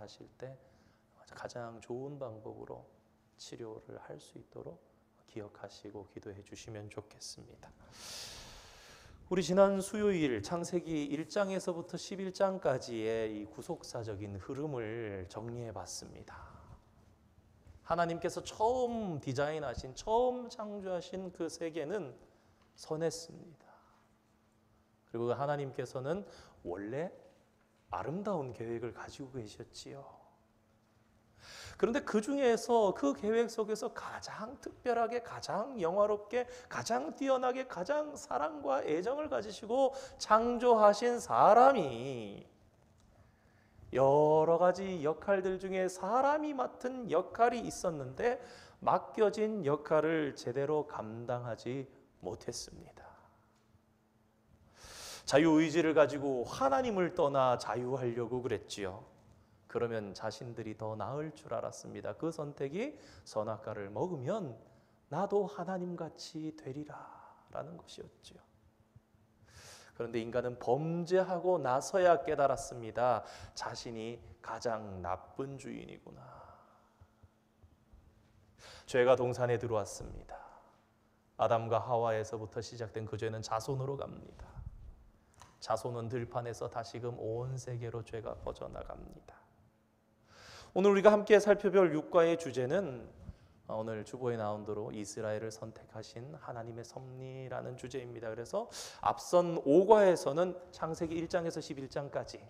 하실 때 가장 좋은 방법으로 치료를 할 수 있도록 기억하시고 기도해 주시면 좋겠습니다. 우리 지난 수요일 창세기 1장에서부터 11장까지의 이 구속사적인 흐름을 정리해 봤습니다. 하나님께서 처음 디자인하신, 처음 창조하신 그 세계는 선했습니다. 그리고 하나님께서는 원래 아름다운 계획을 가지고 계셨지요. 그런데 그 중에서, 그 계획 속에서 가장 특별하게, 가장 영화롭게, 가장 뛰어나게, 가장 사랑과 애정을 가지시고 창조하신 사람이, 여러 가지 역할들 중에 사람이 맡은 역할이 있었는데 맡겨진 역할을 제대로 감당하지 못했습니다. 자유의지를 가지고 하나님을 떠나 자유하려고 그랬지요. 그러면 자신들이 더 나을 줄 알았습니다. 그 선택이 선악과를 먹으면 나도 하나님같이 되리라 라는 것이었죠. 그런데 인간은 범죄하고 나서야 깨달았습니다. 자신이 가장 나쁜 주인이구나. 죄가 동산에 들어왔습니다. 아담과 하와에서부터 시작된 그 죄는 자손으로 갑니다. 자손은 들판에서 다시금 온 세계로 죄가 퍼져나갑니다. 오늘 우리가 함께 살펴볼 육과의 주제는 오늘 주보에 나온 대로 이스라엘을 선택하신 하나님의 섭리라는 주제입니다. 그래서 앞선 5과에서는 창세기 1장에서 11장까지,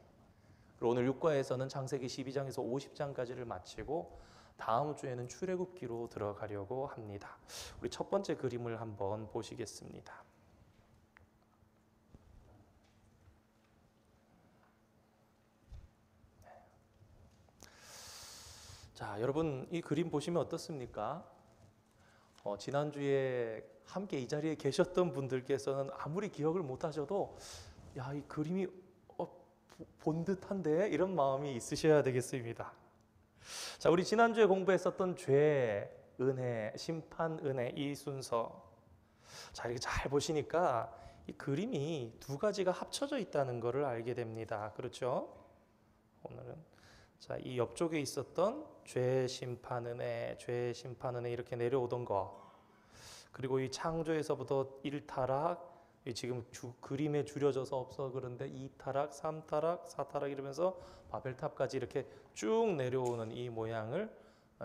그리고 오늘 6과에서는 창세기 12장에서 50장까지를 마치고 다음 주에는 출애굽기로 들어가려고 합니다. 우리 첫 번째 그림을 한번 보시겠습니다. 자, 여러분 이 그림 보시면 어떻습니까? 지난주에 함께 이 자리에 계셨던 분들께서는 아무리 기억을 못하셔도 야, 이 그림이 본 듯한데 이런 마음이 있으셔야 되겠습니다. 자, 우리 지난주에 공부했었던 죄, 은혜, 심판, 은혜 이 순서, 자, 이렇게 잘 보시니까 이 그림이 두 가지가 합쳐져 있다는 것을 알게 됩니다. 그렇죠? 오늘은 자, 이 옆쪽에 있었던 죄, 심판, 은혜, 죄, 심판, 은혜 이렇게 내려오던 거, 그리고 이 창조에서부터 1타락, 지금 그림에 줄여져서 없어 그런데 2타락, 3타락, 4타락 이러면서 바벨탑까지 이렇게 쭉 내려오는 이 모양을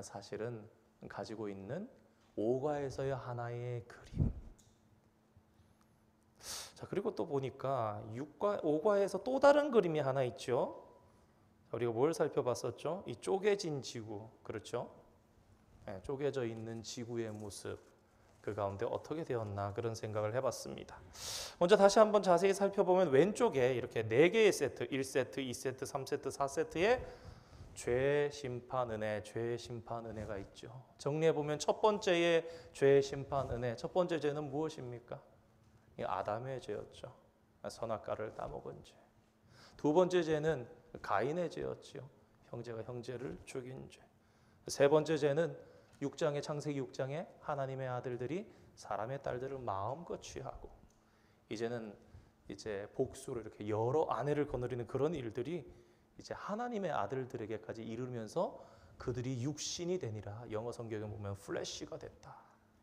사실은 가지고 있는 5과에서의 하나의 그림. 자, 그리고 또 보니까 5과에서 또 다른 그림이 하나 있죠. 우리가 뭘 살펴봤었죠? 이 쪼개진 지구, 그렇죠? 네, 쪼개져 있는 지구의 모습, 그 가운데 어떻게 되었나 그런 생각을 해봤습니다. 먼저 다시 한번 자세히 살펴보면 왼쪽에 이렇게 4개의 세트, 1세트, 2세트, 3세트, 4세트의 죄, 심판, 은혜, 죄, 심판, 은혜가 있죠. 정리해보면 첫 번째의 죄, 심판, 은혜, 첫 번째 죄는 무엇입니까? 이 아담의 죄였죠. 선악과를 따먹은 죄. 두 번째 죄는 가인의 죄였지요. 형제가 형제를 죽인 죄. 세 번째 죄는 6장의 창세기 6장에 하나님의 아들들이 사람의 딸들을 마음껏 취하고, 이제는 이제 복수를 이렇게 여러 아내를 거느리는 그런 일들이 이제 하나님의 아들들에게까지 이르면서 그들이 육신이 되니라. 영어 성경에 보면 플래시가 됐다,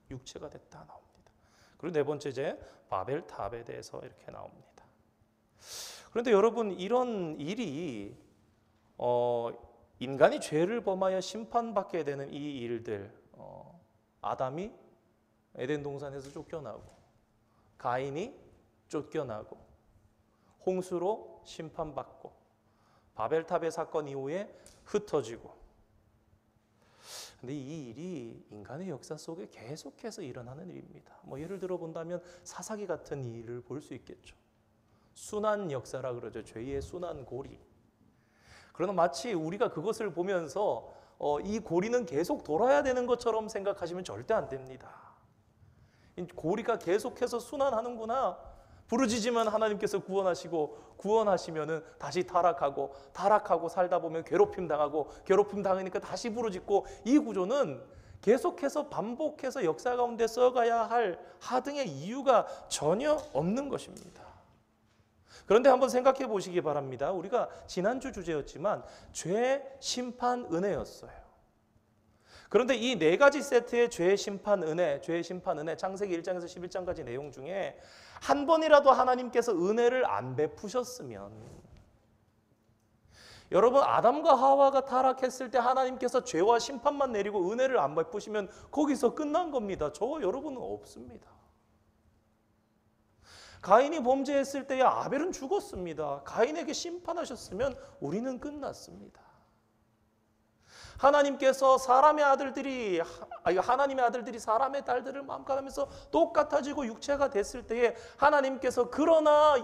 육체가 됐다 나옵니다. 그리고 네 번째 죄 바벨탑에 대해서 이렇게 나옵니다. 그런데 여러분, 이런 일이 인간이 죄를 범하여 심판받게 되는 이 일들, 아담이 에덴 동산에서 쫓겨나고, 가인이 쫓겨나고, 홍수로 심판받고, 바벨탑의 사건 이후에 흩어지고, 근데 이 일이 인간의 역사 속에 계속해서 일어나는 일입니다. 예를 들어 본다면 사사기 같은 일을 볼 수 있겠죠. 순환 역사라 그러죠. 죄의 순환 고리. 그러나 마치 우리가 그것을 보면서 이 고리는 계속 돌아야 되는 것처럼 생각하시면 절대 안 됩니다. 고리가 계속해서 순환하는구나. 부르짖으면 하나님께서 구원하시고, 구원하시면은 다시 타락하고 살다 보면 괴롭힘 당하고, 괴롭힘 당하니까 다시 부르짖고, 이 구조는 계속해서 반복해서 역사 가운데 써가야 할 하등의 이유가 전혀 없는 것입니다. 그런데 한번 생각해 보시기 바랍니다. 우리가 지난주 주제였지만 죄, 심판, 은혜였어요. 그런데 이 네 가지 세트의 죄, 심판, 은혜, 죄, 심판, 은혜, 창세기 1장에서 11장까지 내용 중에 한 번이라도 하나님께서 은혜를 안 베푸셨으면, 여러분 아담과 하와가 타락했을 때 하나님께서 죄와 심판만 내리고 은혜를 안 베푸시면 거기서 끝난 겁니다. 저와 여러분은 없습니다. 가인이 범죄했을 때에 아벨은 죽었습니다. 가인에게 심판하셨으면 우리는 끝났습니다. 하나님께서 하나님의 아들들이 사람의 딸들을 마음껏하면서 똑같아지고 육체가 됐을 때에 하나님께서 그러나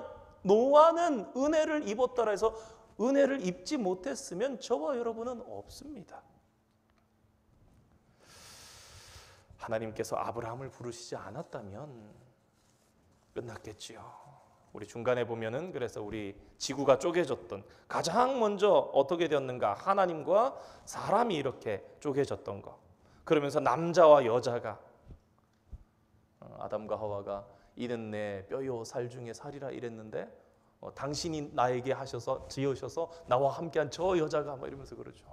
노아는 은혜를 입었더라 해서 은혜를 입지 못했으면 저와 여러분은 없습니다. 하나님께서 아브라함을 부르시지 않았다면 끝났겠지요. 우리 중간에 보면은 그래서 우리 지구가 쪼개졌던 가장 먼저 어떻게 되었는가? 하나님과 사람이 이렇게 쪼개졌던 거. 그러면서 남자와 여자가, 아담과 하와가 이는 내 뼈요 살 중에 살이라 이랬는데 당신이 나에게 지으셔서 나와 함께한 저 여자가 막 이러면서 그러죠.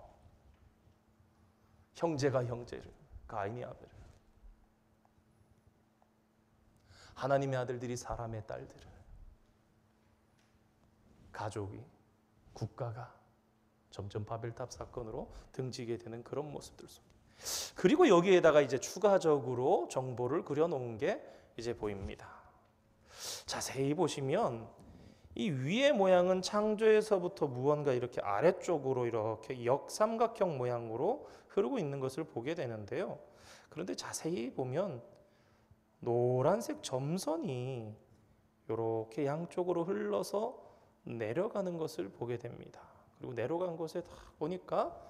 형제가 형제를, 가인이 아벨을, 하나님의 아들들이 사람의 딸들을, 가족이, 국가가 점점 바벨탑 사건으로 등지게 되는 그런 모습들 속에, 그리고 여기에다가 이제 추가적으로 정보를 그려놓은 게 이제 보입니다. 자세히 보시면 이 위의 모양은 창조에서부터 무언가 이렇게 아래쪽으로 이렇게 역삼각형 모양으로 흐르고 있는 것을 보게 되는데요. 그런데 자세히 보면 노란색 점선이 이렇게 양쪽으로 흘러서 내려가는 것을 보게 됩니다. 그리고 내려간 곳에 다 보니까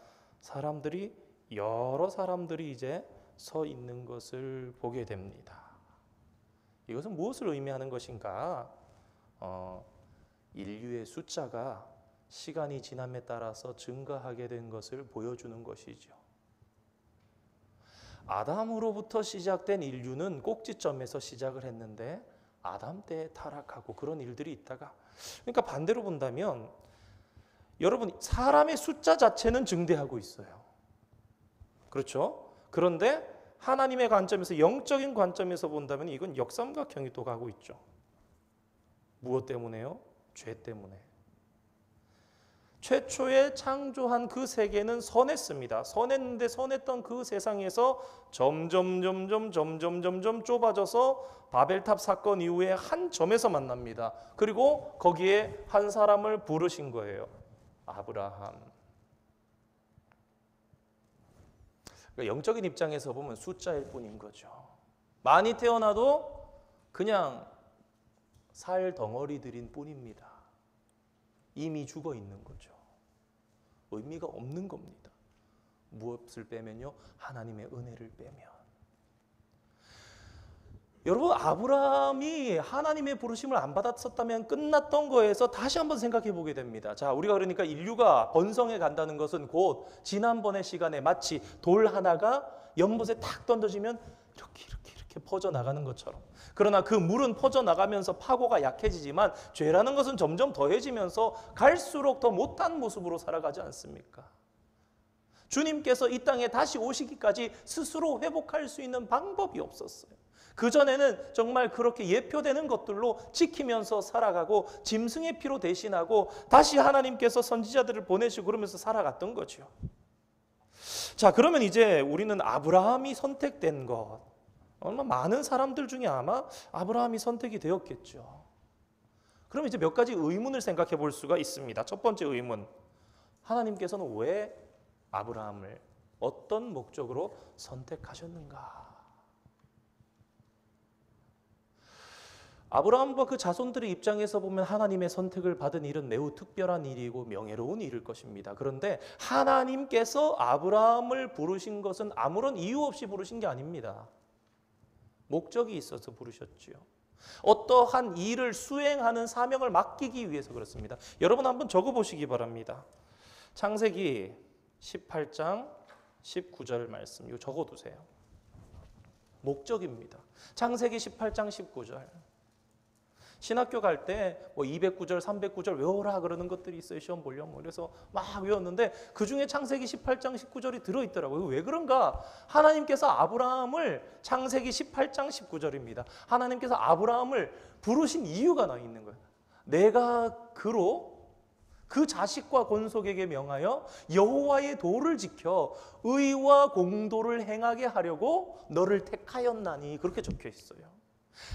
여러 사람들이 이제 서 있는 것을 보게 됩니다. 이것은 무엇을 의미하는 것인가? 인류의 숫자가 시간이 지남에 따라서 증가하게 된 것을 보여주는 것이죠. 아담으로부터 시작된 인류는 꼭지점에서 시작을 했는데 아담 때 타락하고 그런 일들이 있다가, 그러니까 반대로 본다면 여러분 사람의 숫자 자체는 증대하고 있어요. 그렇죠? 그런데 하나님의 관점에서, 영적인 관점에서 본다면 이건 역삼각형이 또 가고 있죠. 무엇 때문에요? 죄 때문에. 최초에 창조한 그 세계는 선했습니다. 선했는데 선했던 그 세상에서 점점 좁아져서 바벨탑 사건 이후에 한 점에서 만납니다. 그리고 거기에 한 사람을 부르신 거예요. 아브라함. 그러니까 영적인 입장에서 보면 숫자일 뿐인 거죠. 많이 태어나도 그냥 살 덩어리들인 뿐입니다. 이미 죽어 있는 거죠. 의미가 없는 겁니다. 무엇을 빼면요? 하나님의 은혜를 빼면. 여러분, 아브라함이 하나님의 부르심을 안 받았었다면 끝났던 거에서 다시 한번 생각해 보게 됩니다. 자, 우리가 그러니까 인류가 번성해 간다는 것은 곧 지난번의 시간에 마치 돌 하나가 연못에 탁 던져지면 이렇게 퍼져나가는 것처럼, 그러나 그 물은 퍼져나가면서 파고가 약해지지만 죄라는 것은 점점 더해지면서 갈수록 더 못한 모습으로 살아가지 않습니까? 주님께서 이 땅에 다시 오시기까지 스스로 회복할 수 있는 방법이 없었어요. 그전에는 정말 그렇게 예표되는 것들로 지키면서 살아가고 짐승의 피로 대신하고 다시 하나님께서 선지자들을 보내시고 그러면서 살아갔던 거죠. 자, 그러면 이제 우리는 아브라함이 선택된 것, 얼마 많은 사람들 중에 아마 아브라함이 선택이 되었겠죠. 그럼 이제 몇 가지 의문을 생각해 볼 수가 있습니다. 첫 번째 의문, 하나님께서는 왜 아브라함을 어떤 목적으로 선택하셨는가? 아브라함과 그 자손들의 입장에서 보면 하나님의 선택을 받은 일은 매우 특별한 일이고 명예로운 일일 것입니다. 그런데 하나님께서 아브라함을 부르신 것은 아무런 이유 없이 부르신 게 아닙니다. 목적이 있어서 부르셨지요. 어떠한 일을 수행하는 사명을 맡기기 위해서 그렇습니다. 여러분 한번 적어보시기 바랍니다. 창세기 18장 19절 말씀, 이거 적어두세요. 목적입니다. 창세기 18장 19절. 신학교 갈 때 뭐 200구절, 300구절 외워라 그러는 것들이 있어요. 시험 보려면. 그래서 막 외웠는데 그중에 창세기 18장 19절이 들어있더라고요. 왜 그런가? 하나님께서 아브라함을 창세기 18장 19절입니다. 하나님께서 아브라함을 부르신 이유가 나 있는 거예요. 내가 그로 그 자식과 권속에게 명하여 여호와의 도를 지켜 의와 공도를 행하게 하려고 너를 택하였나니, 그렇게 적혀 있어요.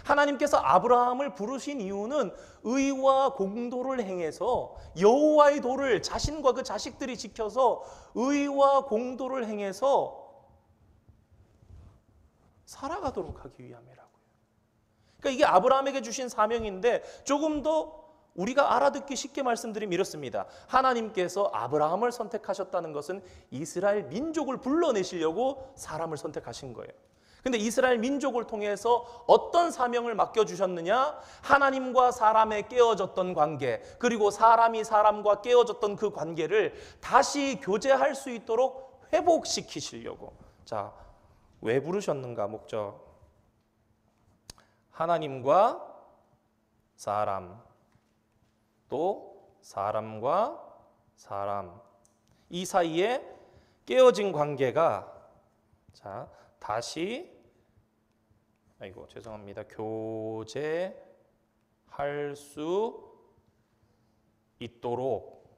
하나님께서 아브라함을 부르신 이유는 의와 공도를 행해서 여호와의 도를 자신과 그 자식들이 지켜서 의와 공도를 행해서 살아가도록 하기 위함이라고요. 그러니까 이게 아브라함에게 주신 사명인데, 조금 더 우리가 알아듣기 쉽게 말씀드리면 이렇습니다. 하나님께서 아브라함을 선택하셨다는 것은 이스라엘 민족을 불러내시려고 사람을 선택하신 거예요. 근데 이스라엘 민족을 통해서 어떤 사명을 맡겨주셨느냐? 하나님과 사람의 깨어졌던 관계, 그리고 사람이 사람과 깨어졌던 그 관계를 다시 교제할 수 있도록 회복시키시려고. 자, 왜 부르셨는가? 목적. 하나님과 사람, 또 사람과 사람, 이 사이에 깨어진 관계가 다시 교제할 수 있도록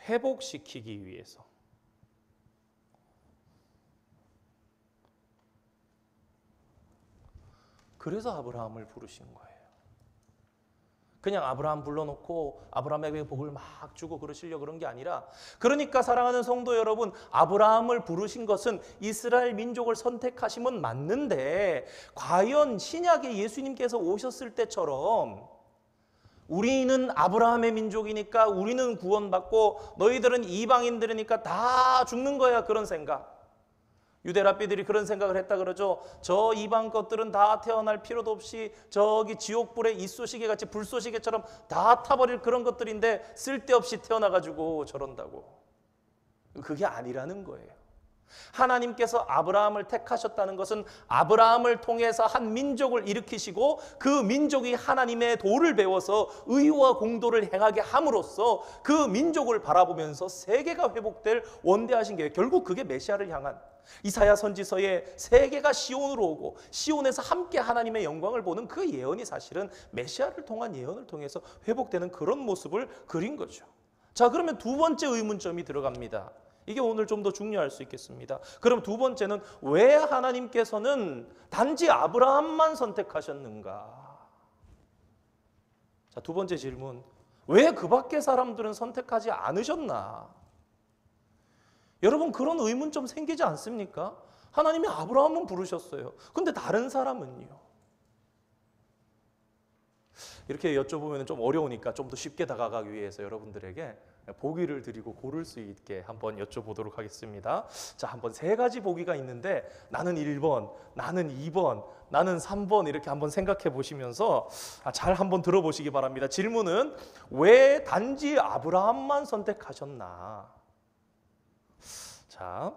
회복시키기 위해서. 그래서 아브라함을 부르신 거예요. 그냥 아브라함 불러놓고 아브라함에게 복을 막 주고 그러시려고 그런 게 아니라, 그러니까 사랑하는 성도 여러분, 아브라함을 부르신 것은 이스라엘 민족을 선택하심은 맞는데, 과연 신약에 예수님께서 오셨을 때처럼 우리는 아브라함의 민족이니까 우리는 구원받고 너희들은 이방인들이니까 다 죽는 거야, 그런 생각. 유대 랍비들이 그런 생각을 했다 그러죠. 저 이방 것들은 다 태어날 필요도 없이 저기 지옥불에 이쑤시개 같이 불쏘시개처럼 다 타버릴 그런 것들인데 쓸데없이 태어나가지고 저런다고. 그게 아니라는 거예요. 하나님께서 아브라함을 택하셨다는 것은 아브라함을 통해서 한 민족을 일으키시고 그 민족이 하나님의 도를 배워서 의와 공도를 행하게 함으로써 그 민족을 바라보면서 세계가 회복될 원대하신 계획, 결국 그게 메시아를 향한, 이사야 선지서에 세계가 시온으로 오고 시온에서 함께 하나님의 영광을 보는 그 예언이 사실은 메시아를 통한 예언을 통해서 회복되는 그런 모습을 그린 거죠. 자, 그러면 두 번째 의문점이 들어갑니다. 이게 오늘 좀 더 중요할 수 있겠습니다. 그럼 두 번째는 왜 하나님께서는 단지 아브라함만 선택하셨는가? 자, 두 번째 질문. 왜 그 밖의 사람들은 선택하지 않으셨나? 여러분, 그런 의문점 생기지 않습니까? 하나님이 아브라함은 부르셨어요. 근데 다른 사람은요? 이렇게 여쭤보면 좀 어려우니까 좀 더 쉽게 다가가기 위해서 여러분들에게 보기를 드리고 고를 수 있게 한번 여쭤보도록 하겠습니다. 자, 한번 세 가지 보기가 있는데 나는 1번, 나는 2번, 나는 3번 이렇게 한번 생각해 보시면서 잘 한번 들어보시기 바랍니다. 질문은 왜 단지 아브라함만 선택하셨나? 자,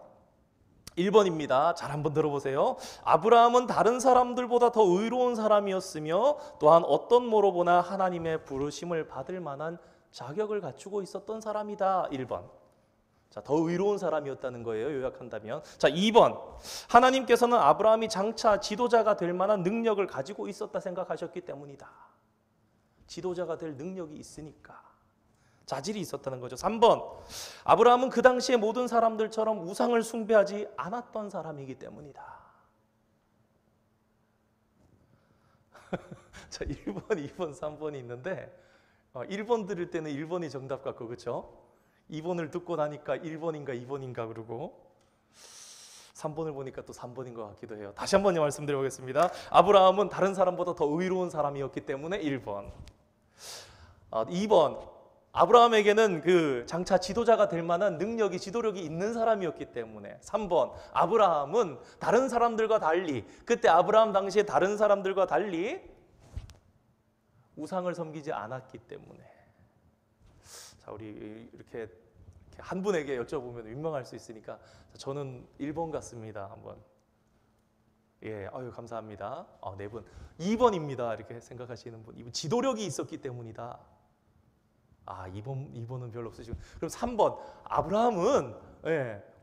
1번입니다. 잘 한번 들어보세요. 아브라함은 다른 사람들보다 더 의로운 사람이었으며 또한 어떤 모로 보나 하나님의 부르심을 받을 만한 자격을 갖추고 있었던 사람이다. 1번. 자, 더 의로운 사람이었다는 거예요, 요약한다면. 자, 2번. 하나님께서는 아브라함이 장차 지도자가 될 만한 능력을 가지고 있었다 생각하셨기 때문이다. 지도자가 될 능력이 있으니까. 자질이 있었다는 거죠. 3번. 아브라함은 그 당시에 모든 사람들처럼 우상을 숭배하지 않았던 사람이기 때문이다. 자, 1번, 2번, 3번이 있는데 1번 들을 때는 1번이 정답 같고, 그렇죠? 2번을 듣고 나니까 1번인가 2번인가 그러고 3번을 보니까 또 3번인 것 같기도 해요. 다시 한번 말씀드려보겠습니다. 아브라함은 다른 사람보다 더 의로운 사람이었기 때문에 1번. 2번. 아브라함에게는 그 장차 지도자가 될 만한 능력이, 지도력이 있는 사람이었기 때문에. 3번. 아브라함은 다른 사람들과 달리, 그때 아브라함 당시에 다른 사람들과 달리 우상을 섬기지 않았기 때문에. 자, 우리 이렇게 한 분에게 여쭤보면 민망할 수 있으니까 저는 1번 같습니다. 한번. 예, 아유 감사합니다. 네 분. 2번입니다. 이렇게 생각하시는 분. 이분 지도력이 있었기 때문이다. 2번은 별로 없으시고. 그럼 3번. 아브라함은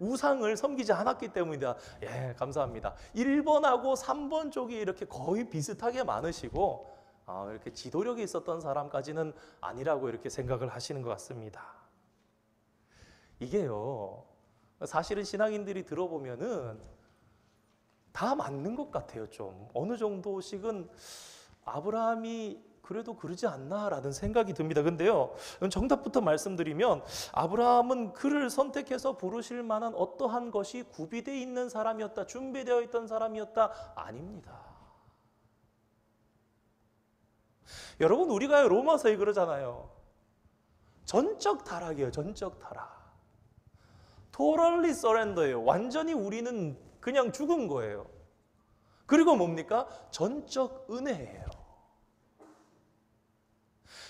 우상을 섬기지 않았기 때문이다. 예, 감사합니다. 1번하고 3번 쪽이 이렇게 거의 비슷하게 많으시고 이렇게 지도력이 있었던 사람까지는 아니라고 이렇게 생각을 하시는 것 같습니다. 이게요. 사실은 신앙인들이 들어보면은 다 맞는 것 같아요. 좀 어느 정도씩은 아브라함이 그래도 그러지 않나라는 생각이 듭니다. 근데요, 정답부터 말씀드리면 아브라함은 그를 선택해서 부르실 만한 어떠한 것이 구비되어 있는 사람이었다, 준비되어 있던 사람이었다, 아닙니다. 여러분, 우리가 로마서에 그러잖아요. 전적 타락이에요. 전적 타락. Totally surrender예요. 완전히 우리는 그냥 죽은 거예요. 그리고 뭡니까? 전적 은혜예요.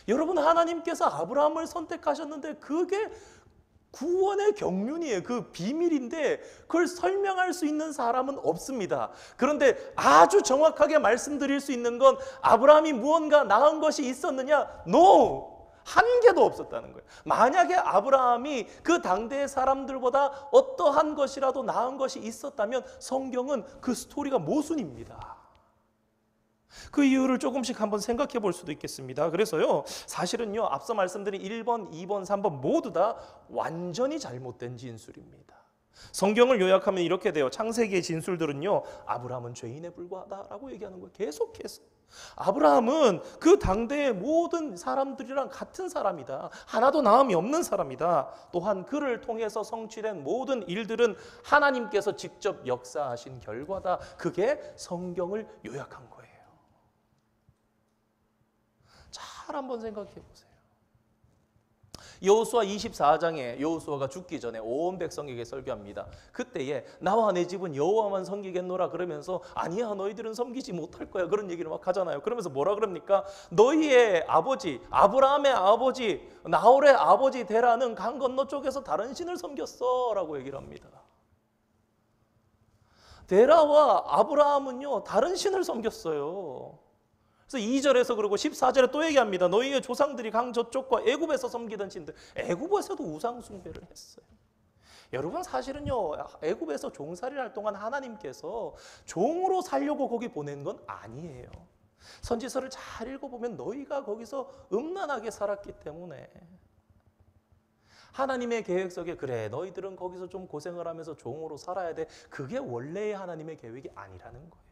여러분, 하나님께서 아브라함을 선택하셨는데 그게 구원의 경륜이에요. 그 비밀인데 그걸 설명할 수 있는 사람은 없습니다. 그런데 아주 정확하게 말씀드릴 수 있는 건 아브라함이 무언가 나은 것이 있었느냐? No! 한 개도 없었다는 거예요. 만약에 아브라함이 그 당대의 사람들보다 어떠한 것이라도 나은 것이 있었다면 성경은 그 스토리가 모순입니다. 그 이유를 조금씩 한번 생각해 볼 수도 있겠습니다. 그래서요, 사실은요, 앞서 말씀드린 1번, 2번, 3번 모두 다 완전히 잘못된 진술입니다. 성경을 요약하면 이렇게 돼요. 창세기의 진술들은요, 아브라함은 죄인에 불과하다라고 얘기하는 거예요. 계속해서. 아브라함은 그 당대의 모든 사람들이랑 같은 사람이다. 하나도 나음이 없는 사람이다. 또한 그를 통해서 성취된 모든 일들은 하나님께서 직접 역사하신 결과다. 그게 성경을 요약한 거예요. 잘 한번 생각해 보세요. 여호수아 24장에 여호수아가 죽기 전에 온 백성에게 설교합니다. 그때에 나와 내 집은 여호와만 섬기겠노라 그러면서 아니야 너희들은 섬기지 못할 거야 그런 얘기를 막 하잖아요. 그러면서 뭐라 그럽니까? 너희의 아버지 아브라함의 아버지 나홀의 아버지 데라는 강 건너 쪽에서 다른 신을 섬겼어 라고 얘기를 합니다. 데라와 아브라함은요 다른 신을 섬겼어요. 그래서 2절에서 그러고 14절에 또 얘기합니다. 너희의 조상들이 강 저쪽과 애굽에서 섬기던 신들, 애굽에서도 우상 숭배를 했어요. 여러분 사실은요 애굽에서 종살이를 할 동안 하나님께서 종으로 살려고 거기 보낸 건 아니에요. 선지서를 잘 읽어보면 너희가 거기서 음란하게 살았기 때문에 하나님의 계획 속에 그래 너희들은 거기서 좀 고생을 하면서 종으로 살아야 돼. 그게 원래의 하나님의 계획이 아니라는 거예요.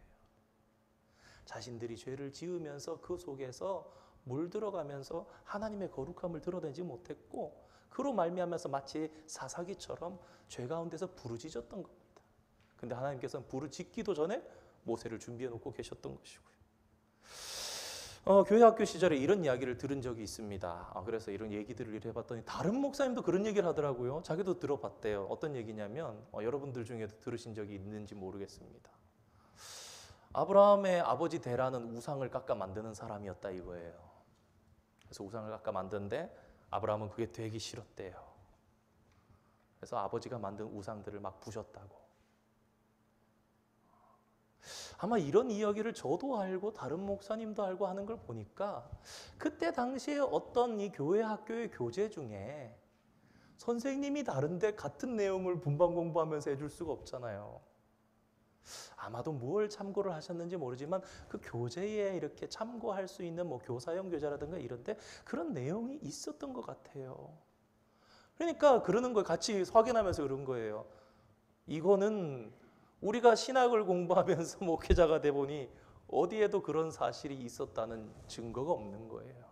자신들이 죄를 지으면서 그 속에서 물들어가면서 하나님의 거룩함을 드러내지 못했고 그로 말미암아서 마치 사사기처럼 죄 가운데서 부르짖었던 겁니다. 근데 하나님께서는 부르짖기도 전에 모세를 준비해 놓고 계셨던 것이고요. 교회 학교 시절에 이런 이야기를 들은 적이 있습니다. 그래서 이런 얘기들을 해봤더니 다른 목사님도 그런 얘기를 하더라고요. 자기도 들어봤대요. 어떤 얘기냐면 여러분들 중에도 들으신 적이 있는지 모르겠습니다. 아브라함의 아버지 데라는 우상을 깎아 만드는 사람이었다 이거예요. 그래서 우상을 깎아 만드는데 아브라함은 그게 되기 싫었대요. 그래서 아버지가 만든 우상들을 막 부셨다고. 아마 이런 이야기를 저도 알고 다른 목사님도 알고 하는 걸 보니까 그때 당시에 어떤 이 교회 학교의 교재 중에 선생님이 다른데 같은 내용을 분반 공부하면서 해줄 수가 없잖아요. 아마도 뭘 참고를 하셨는지 모르지만 그 교재에 이렇게 참고할 수 있는 뭐 교사용 교재라든가 이런데 그런 내용이 있었던 것 같아요. 그러니까 그러는 걸 같이 확인하면서 그런 거예요. 이거는 우리가 신학을 공부하면서 목회자가 돼 보니 어디에도 그런 사실이 있었다는 증거가 없는 거예요.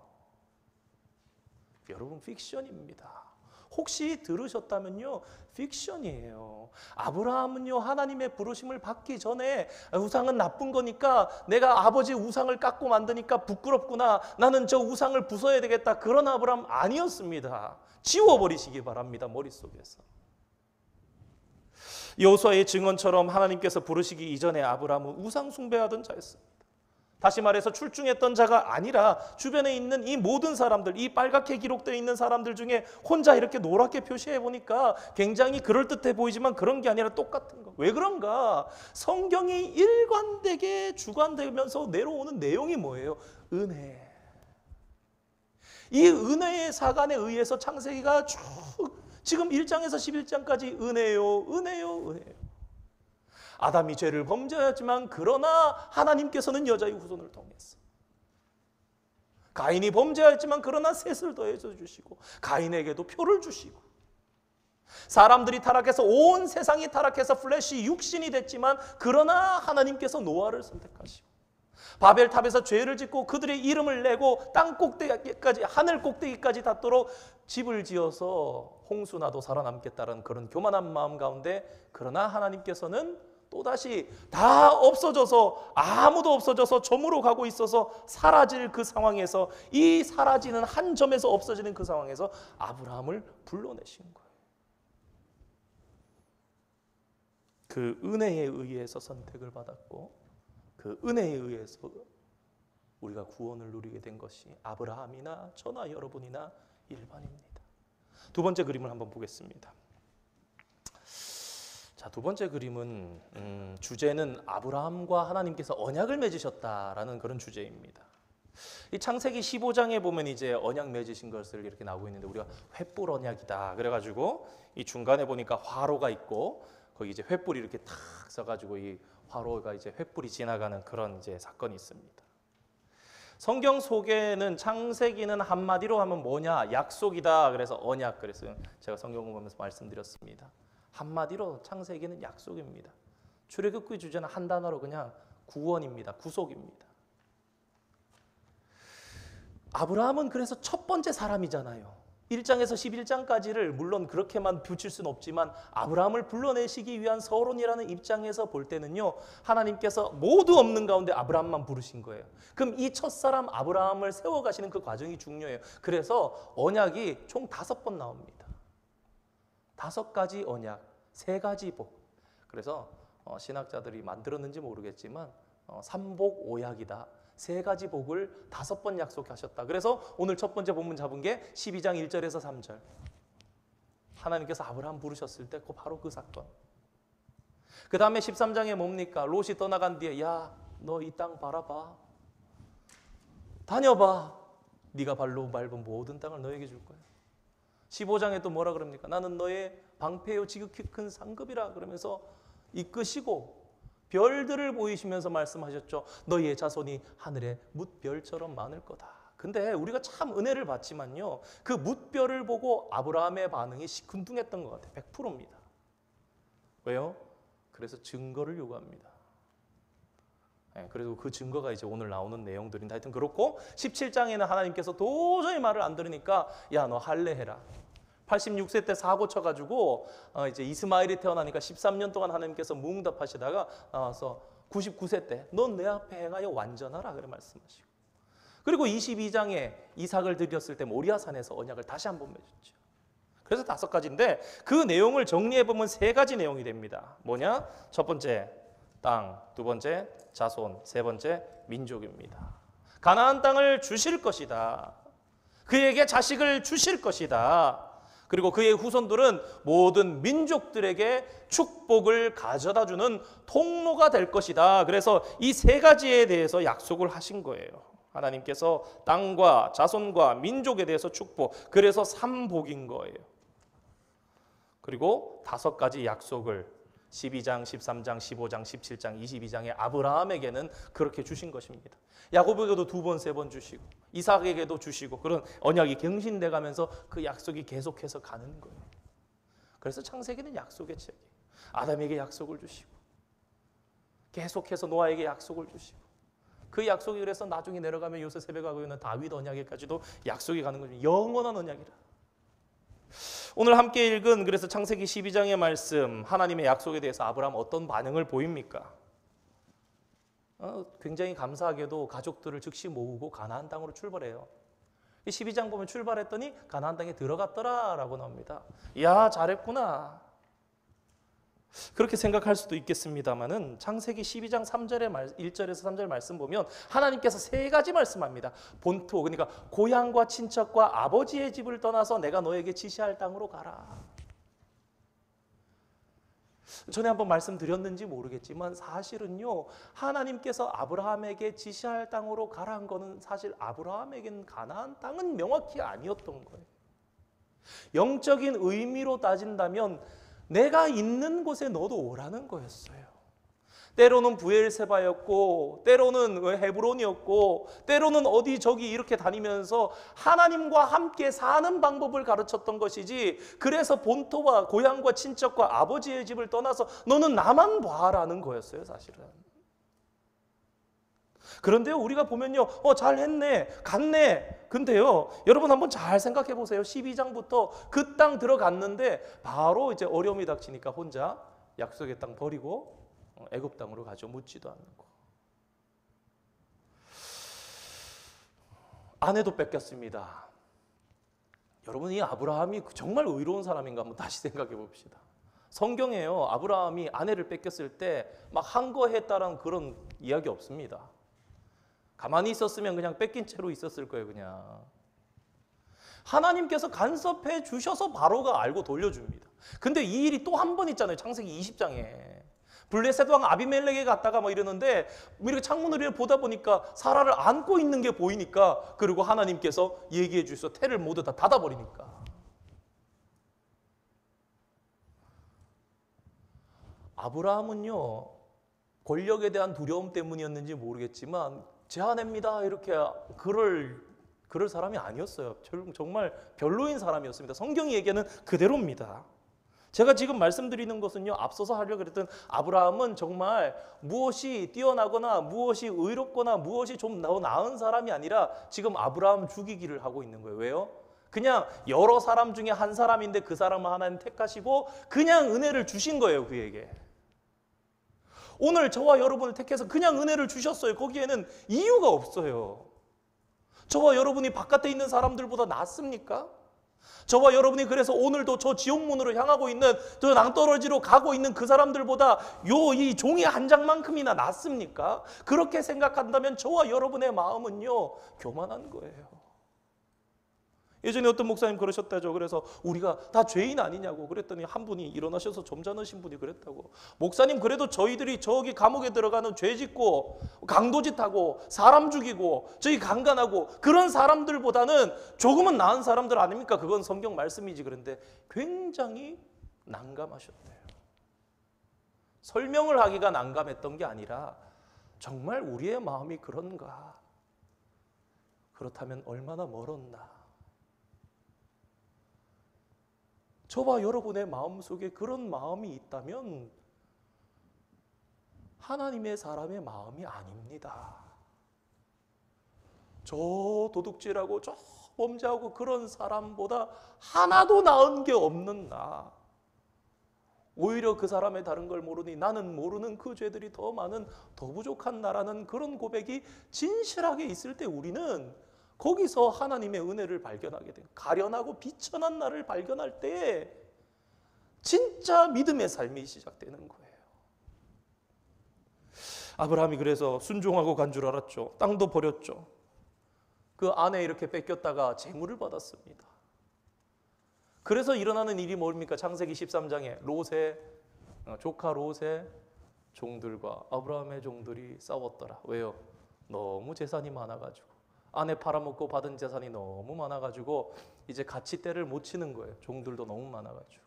여러분 픽션입니다. 혹시 들으셨다면요 픽션이에요. 아브라함은요 하나님의 부르심을 받기 전에 우상은 나쁜 거니까 내가 아버지 우상을 깎고 만드니까 부끄럽구나 나는 저 우상을 부숴야 되겠다 그런 아브라함 아니었습니다. 지워버리시기 바랍니다. 머릿속에서. 여호수아의 증언처럼 하나님께서 부르시기 이전에 아브라함은 우상 숭배하던 자였습니다. 다시 말해서 출중했던 자가 아니라 주변에 있는 이 모든 사람들, 이 빨갛게 기록되어 있는 사람들 중에 혼자 이렇게 노랗게 표시해 보니까 굉장히 그럴듯해 보이지만 그런 게 아니라 똑같은 거. 왜 그런가? 성경이 일관되게 주관되면서 내려오는 내용이 뭐예요? 은혜. 이 은혜의 사관에 의해서 창세기가 쭉 지금 1장에서 11장까지 은혜요, 은혜요, 은혜요. 아담이 죄를 범죄하였지만 그러나 하나님께서는 여자의 후손을 통해서, 가인이 범죄하였지만 그러나 셋을 더해서 주시고 가인에게도 표를 주시고, 사람들이 타락해서 온 세상이 타락해서 플래시 육신이 됐지만 그러나 하나님께서 노아를 선택하시고, 바벨탑에서 죄를 짓고 그들의 이름을 내고 땅 꼭대기까지, 하늘 꼭대기까지 닿도록 집을 지어서 홍수나도 살아남겠다는 그런 교만한 마음 가운데, 그러나 하나님께서는 또다시 다 없어져서, 아무도 없어져서 저물어 가고 있어서 사라질 그 상황에서, 이 사라지는 한 점에서 없어지는 그 상황에서 아브라함을 불러내신 거예요. 그 은혜에 의해서 선택을 받았고, 그 은혜에 의해서 우리가 구원을 누리게 된 것이 아브라함이나 저나 여러분이나 일반입니다. 두 번째 그림을 한번 보겠습니다. 자, 두 번째 그림은 주제는 아브라함과 하나님께서 언약을 맺으셨다라는 그런 주제입니다. 이 창세기 15장에 보면 이제 언약 맺으신 것을 이렇게 나오고 있는데, 우리가 횃불 언약이다 그래가지고 이 중간에 보니까 화로가 있고 거기 이제 횃불이 이렇게 탁 써가지고 이 화로가 이제 횃불이 지나가는 그런 이제 사건이 있습니다. 성경 속에는 창세기는 한마디로 하면 뭐냐? 약속이다. 그래서 언약. 그래서 제가 성경 공부하면서 말씀드렸습니다. 한마디로 창세기는 약속입니다. 출애굽기 주제는 한 단어로 그냥 구원입니다. 구속입니다. 아브라함은 그래서 첫 번째 사람이잖아요. 1장에서 11장까지를 물론 그렇게만 붙일 수는 없지만 아브라함을 불러내시기 위한 서론이라는 입장에서 볼 때는요, 하나님께서 모두 없는 가운데 아브라함만 부르신 거예요. 그럼 이 첫사람 아브라함을 세워가시는 그 과정이 중요해요. 그래서 언약이 총 5번 나옵니다. 5가지 언약, 3가지 복. 그래서 신학자들이 만들었는지 모르겠지만 삼복 오약이다. 3가지 복을 5번 약속하셨다. 그래서 오늘 첫 번째 본문 잡은 게 12장 1절에서 3절. 하나님께서 아브라함 부르셨을 때 바로 그 사건. 그 다음에 13장에 뭡니까? 롯이 떠나간 뒤에, 야, 너 이 땅 바라봐. 다녀봐. 네가 발로 밟은 모든 땅을 너에게 줄 거야. 15장에 또 뭐라 그럽니까? 나는 너의 방패요 지극히 큰 상급이라 그러면서 이끄시고 별들을 보이시면서 말씀하셨죠. 너희의 자손이 하늘의 뭇별처럼 많을 거다. 근데 우리가 참 은혜를 받지만요, 그 뭇별을 보고 아브라함의 반응이 시큰둥했던 것 같아요. 100%입니다. 왜요? 그래서 증거를 요구합니다. 그리고 그 증거가 이제 오늘 나오는 내용들인데, 하여튼 그렇고 17장에는 하나님께서 도저히 말을 안 들으니까, 야, 너 할례해라. 86세 때 사고 쳐가지고 이제 이스마엘이 태어나니까 13년 동안 하나님께서 무응답하시다가 나와서 99세 때 넌 내 앞에 행하여 완전하라 그래 말씀하시고, 그리고 22장에 이삭을 드렸을 때 모리아산에서 언약을 다시 한번 맺었죠. 그래서 5가지인데 그 내용을 정리해보면 3가지 내용이 됩니다. 뭐냐? 첫 번째 땅, 두 번째 자손, 세 번째 민족입니다. 가나안 땅을 주실 것이다. 그에게 자식을 주실 것이다. 그리고 그의 후손들은 모든 민족들에게 축복을 가져다주는 통로가 될 것이다. 그래서 이 3가지에 대해서 약속을 하신 거예요. 하나님께서 땅과 자손과 민족에 대해서 축복. 그래서 3복인 거예요. 그리고 5가지 약속을 12장, 13장, 15장, 17장, 22장에 아브라함에게는 그렇게 주신 것입니다. 야곱에게도 2번, 3번 주시고 이삭에게도 주시고, 그런 언약이 경신돼 가면서 그 약속이 계속해서 가는 거예요. 그래서 창세기는 약속의 책이에요. 아담에게 약속을 주시고 계속해서 노아에게 약속을 주시고, 그 약속이 그래서 나중에 내려가면 요새 새벽하고 있는 다윗 언약에까지도 약속이 가는 거죠. 영원한 언약이라. 오늘 함께 읽은 그래서 창세기 12장의 말씀, 하나님의 약속에 대해서 아브라함 어떤 반응을 보입니까? 굉장히 감사하게도 가족들을 즉시 모으고 가나안 땅으로 출발해요. 12장 보면 출발했더니 가나안 땅에 들어갔더라라고 나옵니다. 야, 잘했구나. 그렇게 생각할 수도 있겠습니다만은 창세기 12장 1절에서 3절 말씀 보면 하나님께서 세 가지 말씀합니다. 본토, 그러니까 고향과 친척과 아버지의 집을 떠나서 내가 너에게 지시할 땅으로 가라. 전에 한번 말씀드렸는지 모르겠지만 사실은요, 하나님께서 아브라함에게 지시할 땅으로 가라는 거는 사실 아브라함에게는 가나안 땅은 명확히 아니었던 거예요. 영적인 의미로 따진다면 내가 있는 곳에 너도 오라는 거였어요. 때로는 브엘세바였고, 때로는 헤브론이었고, 때로는 어디 저기 이렇게 다니면서 하나님과 함께 사는 방법을 가르쳤던 것이지, 그래서 본토와 고향과 친척과 아버지의 집을 떠나서 너는 나만 봐라는 거였어요, 사실은. 그런데 우리가 보면요, 잘했네, 갔네. 근데요, 여러분 한번 잘 생각해 보세요. 12장부터 그 땅 들어갔는데 바로 이제 어려움이 닥치니까 혼자 약속의 땅 버리고 애굽 땅으로 가죠. 묻지도 않고. 아내도 뺏겼습니다. 여러분, 이 아브라함이 정말 의로운 사람인가 한번 다시 생각해 봅시다. 성경에요, 아브라함이 아내를 뺏겼을 때 막 한 거 했다라는 그런 이야기 없습니다. 가만히 있었으면 그냥 뺏긴 채로 있었을 거예요, 그냥. 하나님께서 간섭해 주셔서 바로가 알고 돌려줍니다. 근데 이 일이 또 한 번 있잖아요. 창세기 20장에. 블레셋 왕 아비멜렉에 갔다가 막 이러는데 이렇게 창문을 이렇게 보다 보니까 사라를 안고 있는 게 보이니까, 그리고 하나님께서 얘기해 주셔서 태를 모두 다 닫아버리니까. 아브라함은요, 권력에 대한 두려움 때문이었는지 모르겠지만 제 아내입니다 이렇게 그럴 사람이 아니었어요. 정말 별로인 사람이었습니다. 성경이 얘기하는 그대로입니다. 제가 지금 말씀드리는 것은요, 앞서서 하려고 했던 아브라함은 정말 무엇이 뛰어나거나 무엇이 의롭거나 무엇이 좀 더 나은 사람이 아니라 지금 아브라함 죽이기를 하고 있는 거예요. 왜요? 그냥 여러 사람 중에 한 사람인데 그 사람을 하나님 택하시고 그냥 은혜를 주신 거예요, 그에게. 오늘 저와 여러분을 택해서 그냥 은혜를 주셨어요. 거기에는 이유가 없어요. 저와 여러분이 바깥에 있는 사람들보다 낫습니까? 저와 여러분이 그래서 오늘도 저 지옥문으로 향하고 있는, 저 낭떠러지로 가고 있는 그 사람들보다 이 종이 한 장만큼이나 낫습니까? 그렇게 생각한다면 저와 여러분의 마음은요, 교만한 거예요. 예전에 어떤 목사님 그러셨다죠. 그래서 우리가 다 죄인 아니냐고 그랬더니 한 분이 일어나셔서 점잖으신 분이 그랬다고. 목사님, 그래도 저희들이 저기 감옥에 들어가는 죄 짓고 강도짓하고 사람 죽이고 저희 강간하고 그런 사람들보다는 조금은 나은 사람들 아닙니까? 그건 성경 말씀이지. 그런데 굉장히 난감하셨대요. 설명을 하기가 난감했던 게 아니라 정말 우리의 마음이 그런가? 그렇다면 얼마나 멀었나? 저와 여러분의 마음속에 그런 마음이 있다면 하나님의 사람의 마음이 아닙니다. 저 도둑질하고 저 범죄하고 그런 사람보다 하나도 나은 게 없는 나. 오히려 그 사람의 다른 걸 모르니 나는 모르는 그 죄들이 더 많은, 더 부족한 나라는 그런 고백이 진실하게 있을 때 우리는 거기서 하나님의 은혜를 발견하게 돼요. 가련하고 비천한 나를 발견할 때 진짜 믿음의 삶이 시작되는 거예요. 아브라함이 그래서 순종하고 간 줄 알았죠. 땅도 버렸죠. 그 아내 이렇게 뺏겼다가 재물을 받았습니다. 그래서 일어나는 일이 뭡니까? 창세기 13장에 롯의 조카 롯의 종들과 아브라함의 종들이 싸웠더라. 왜요? 너무 재산이 많아가지고. 아내 팔아먹고 받은 재산이 너무 많아가지고 이제 같이 때를 못 치는 거예요. 종들도 너무 많아가지고.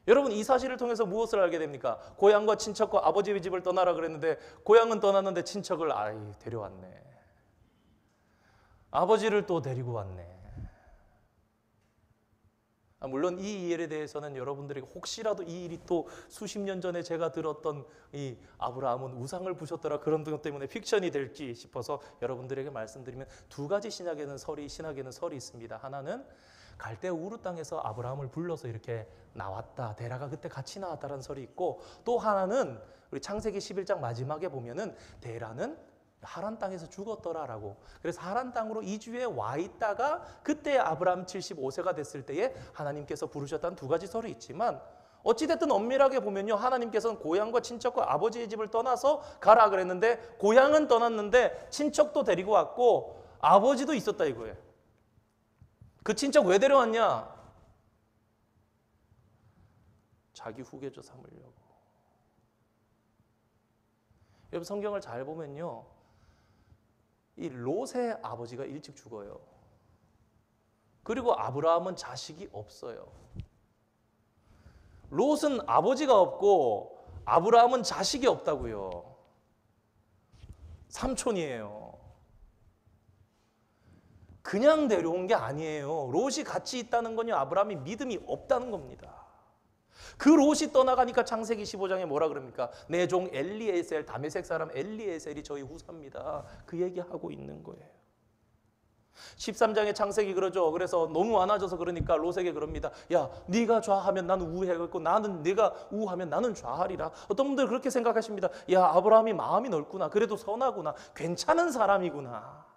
여러분, 이 사실을 통해서 무엇을 알게 됩니까? 고향과 친척과 아버지의 집을 떠나라 그랬는데 고향은 떠났는데 친척을 데려왔네. 아버지를 또 데리고 왔네. 물론 이 일에 대해서는 여러분들에게 혹시라도 이 일이 또 수십 년 전에 제가 들었던 이 아브라함은 우상을 부셨더라 그런 것 때문에 픽션이 될지 싶어서 여러분들에게 말씀드리면 두 가지 신학에는 설이 있습니다. 하나는 갈대 우르 땅에서 아브라함을 불러서 이렇게 나왔다. 데라가 그때 같이 나왔다는 설이 있고, 또 하나는 우리 창세기 11장 마지막에 보면은 데라는 하란 땅에서 죽었더라라고. 그래서 하란 땅으로 이주해 와 있다가 그때 아브라함 75세가 됐을 때에 하나님께서 부르셨다는 두 가지 설이 있지만 어찌됐든 엄밀하게 보면요, 하나님께서는 고향과 친척과 아버지의 집을 떠나서 가라 그랬는데 고향은 떠났는데 친척도 데리고 왔고 아버지도 있었다 이거예요. 그 친척 왜 데려왔냐? 자기 후계자 삼으려고. 여러분 성경을 잘 보면요, 이 롯의 아버지가 일찍 죽어요. 그리고 아브라함은 자식이 없어요. 롯은 아버지가 없고 아브라함은 자식이 없다고요. 삼촌이에요. 그냥 데려온 게 아니에요. 롯이 같이 있다는 건요, 아브라함이 믿음이 없다는 겁니다. 그 롯이 떠나가니까 창세기 15장에 뭐라 그럽니까? 내 종 엘리에셀, 다메섹 사람 엘리에셀이 저희 후사입니다. 그 얘기하고 있는 거예요. 13장에 창세기 그러죠. 그래서 너무 많아져서 그러니까 롯에게 그럽니다. 야, 네가 좌하면 나는 우하겠고 나는 네가 우하면 나는 좌하리라. 어떤 분들 그렇게 생각하십니다. 야, 아브라함이 마음이 넓구나. 그래도 선하구나. 괜찮은 사람이구나.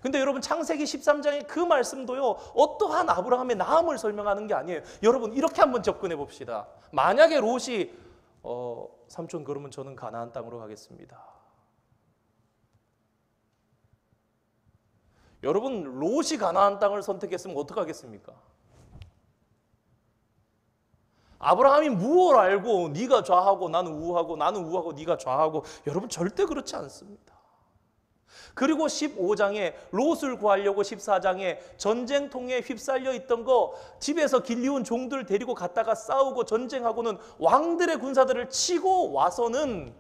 근데 여러분 창세기 13장의 그 말씀도요, 어떠한 아브라함의 나음을 설명하는 게 아니에요. 여러분 이렇게 한번 접근해 봅시다. 만약에 롯이 삼촌 그러면 저는 가나안 땅으로 가겠습니다. 여러분 롯이 가나안 땅을 선택했으면 어떡하겠습니까? 아브라함이 무엇을 알고 네가 좌하고 나는 우하고 나는 우하고 네가 좌하고, 여러분 절대 그렇지 않습니다. 그리고 15장에 롯을 구하려고 14장에 전쟁통에 휩쓸려 있던 거, 집에서 길리온 종들 데리고 갔다가 싸우고 전쟁하고는 왕들의 군사들을 치고 와서는